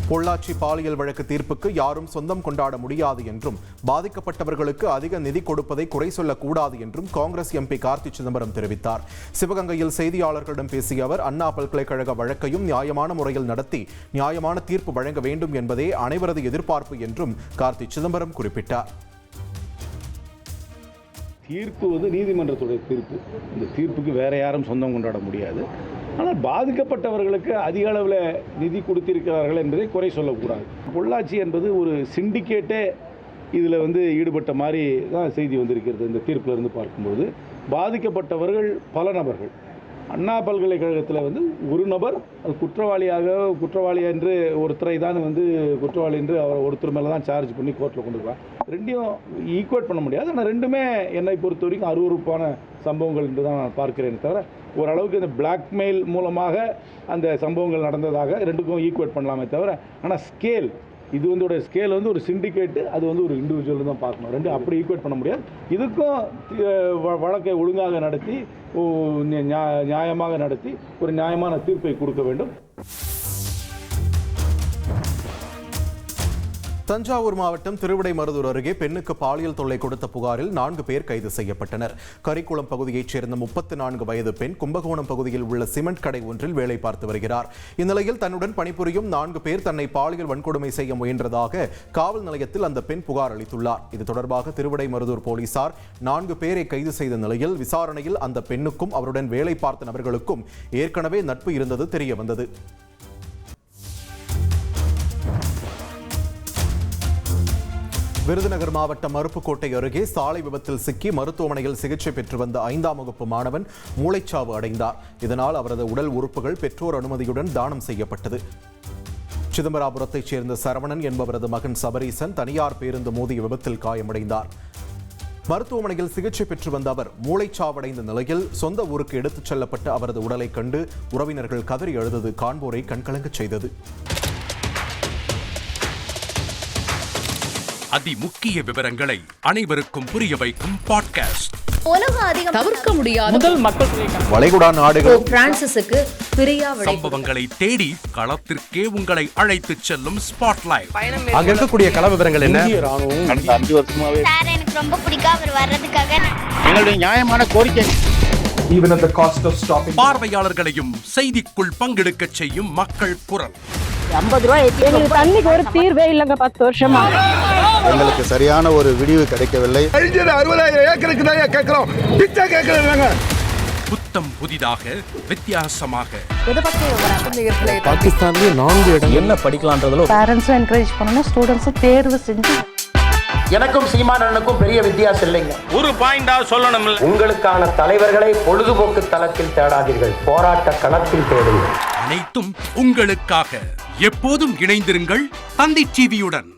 பொள்ளாச்சி பாலியல் வழக்கு தீர்ப்புக்கு யாரும் சொந்தம் கொண்டாட முடியாது என்றும் பாதிக்கப்பட்டவர்களுக்கு அதிக நிதி கொடுப்பதை குறை சொல்லக்கூடாது என்றும் காங்கிரஸ் எம்பி கார்த்தி சிதம்பரம் தெரிவித்தார். சிவகங்கையில் செய்தியாளர்களிடம் பேசிய அவர், அண்ணா பல்கலைக்கழக வழக்கையும் நியாயமான முறையில் நடத்தி நியாயமான தீர்ப்பு வழங்க வேண்டும் என்பதே அனைவரது எதிர்பார்ப்பு என்றும் கார்த்தி சிதம்பரம் குறிப்பிட்டார். தீர்ப்பு நீதிமன்றத்துடைய தீர்ப்பு. இந்த தீர்ப்புக்கு வேற யாரும் சொந்தம் கொண்டாட முடியாது. ஆனால் பாதிக்கப்பட்டவர்களுக்கு அதிக அளவில் நிதி கொடுத்திருக்கிறார்கள் என்பதை குறை சொல்லக்கூடாது. பொள்ளாச்சி என்பது ஒரு சிண்டிகேட்டே இதில் ஈடுபட்ட மாதிரி தான் செய்தி வந்திருக்கிறது. இந்த தீர்ப்பில் இருந்து பார்க்கும்போது பாதிக்கப்பட்டவர்கள் பல நபர்கள். அண்ணா பல்கலைக்கழகத்தில் ஒரு நபர் அது குற்றவாளி என்று ஒருத்தரை தான் குற்றவாளி என்று அவர் ஒருத்தர் மேலே தான் சார்ஜ் பண்ணி கோர்ட்டில் கொண்டு போவார். ரெண்டையும் ஈக்குவேட் பண்ண முடியாது. ஆனால் ரெண்டுமே என்னை பொறுத்த வரைக்கும் அருவருப்பான சம்பவங்கள் என்று தான் நான் பார்க்கிறேன். தவிர ஓரளவுக்கு இந்த பிளாக்மெயில் மூலமாக அந்த சம்பவங்கள் நடந்ததாக ரெண்டுக்கும் ஈக்குவேட் பண்ணலாமே தவிர, ஆனால் ஸ்கேல் இது ஸ்கேல் ஒரு சிண்டிகேட்டு, அது ஒரு இண்டிவிஜுவல் தான் பார்க்கணும். ரெண்டு அப்படி ஈக்குவேட் பண்ண முடியாது. இதுக்கும் வழக்கை ஒழுங்காக நடத்தி நியாயமாக நடத்தி ஒரு நியாயமான தீர்ப்பை கொடுக்க வேண்டும். தஞ்சாவூர் மாவட்டம் திருவிடைமருதூர் அருகே பெண்ணுக்கு பாலியல் தொல்லை கொடுத்த புகாரில் 4 பேர் கைது செய்யப்பட்டனர். கரிக்குளம் பகுதியைச் சேர்ந்த 34 வயது பெண் கும்பகோணம் பகுதியில் உள்ள சிமெண்ட் கடை ஒன்றில் வேலை பார்த்து வருகிறார். இந்நிலையில் தன்னுடன் பணிபுரியும் 4 பேர் தன்னை பாலியல் வன்கொடுமை செய்ய முயன்றதாக காவல் நிலையத்தில் அந்த பெண் புகார் அளித்துள்ளார். இது தொடர்பாக திருவிடைமருதூர் போலீசார் 4 பேரை கைது செய்த நிலையில் விசாரணையில் அந்த பெண்ணுக்கும் அவருடன் வேலை பார்த்த நபர்களுக்கும் ஏற்கனவே நட்பு இருந்தது தெரியவந்தது. விருதுநகர் மாவட்டம் அருப்புக்கோட்டை அருகே சாலை விபத்தில் சிக்கி மருத்துவமனையில் சிகிச்சை பெற்று வந்த 5ஆம் வகுப்பு மாணவன் மூளைச்சாவு அடைந்தார். இதனால் அவரது உடல் உறுப்புகள் பெற்றோர் அனுமதியுடன் தானம் செய்யப்பட்டது. சிதம்பராபுரத்தைச் சேர்ந்த சரவணன் என்பவரது மகன் சபரீசன் தனியார் பேருந்து மோதிய விபத்தில் காயமடைந்தார். மருத்துவமனையில் சிகிச்சை பெற்று வந்த அவர் மூளைச்சாவடைந்த நிலையில் சொந்த ஊருக்கு எடுத்துச் செல்லப்பட்ட அவரது உடலை கண்டு உறவினர்கள் கதறி அழுதது காண்போரை கண்கலங்கச் செய்தது. அதிமுக்கிய விவரங்களை அனைவருக்கும் புரிய வைக்கும் பாட்காஸ்ட். தவிர்க்க முடியாத முதல் மக்கள் வளைகுடா நாடுகள் பிரான்சிஸுக்கு சம்பவங்களை தேடி களத்திற்கே உங்களை அழைத்து செல்லும் ஸ்பாட்லைட். அங்க இருக்கக்கூடிய கள விவரங்கள் என்ன? கடந்த 5 வருஷமாவே சார் எனக்கு ரொம்ப பிடிக்கும் அவர் வர்றதுக்காக எங்களுடைய நியாயமான கோரிக்கை. Even at the cost of stopping. பார்வையாளர்களையும் செய்திக்குள் பங்கெடுக்க செய்யும் மக்கள் குரல். 50 ரூபாய் எங்களுக்கு தண்ணிக்கு ஒரு தீர்வே இல்லங்க 10 வருஷமா. எங்களுக்கு சரியான ஒரு விடிவு கிடைக்கவில்லை. 60,000 ஏக்கருக்கு தான் கேக்குறோம். பிச்சை கேக்குறாங்க. புத்தம் புதிதாக வித்தியாசமாக பாகிஸ்தான்ல 4 இடம் என்ன படிக்கலாம்ன்றதுல பேரண்ட்ஸும் என்கரேஜ் பண்ணணும், ஸ்டூடெண்ட்ஸும் தேர்வு செஞ்சு. எனக்கும் சீமானனுக்கும் பெரிய வித்தியாசம் இல்லைங்க. ஒரு பாயிண்டா சொல்லணும். உங்களுக்கான தலைவர்களை பொழுதுபோக்கு தளத்தில் தேடாதீர்கள், போராட்ட களத்தில் தேடுங்கள். அனைத்தும் உங்களுக்காக. எப்போதும் இணைந்திருங்கள் தந்தி டிவியுடன்.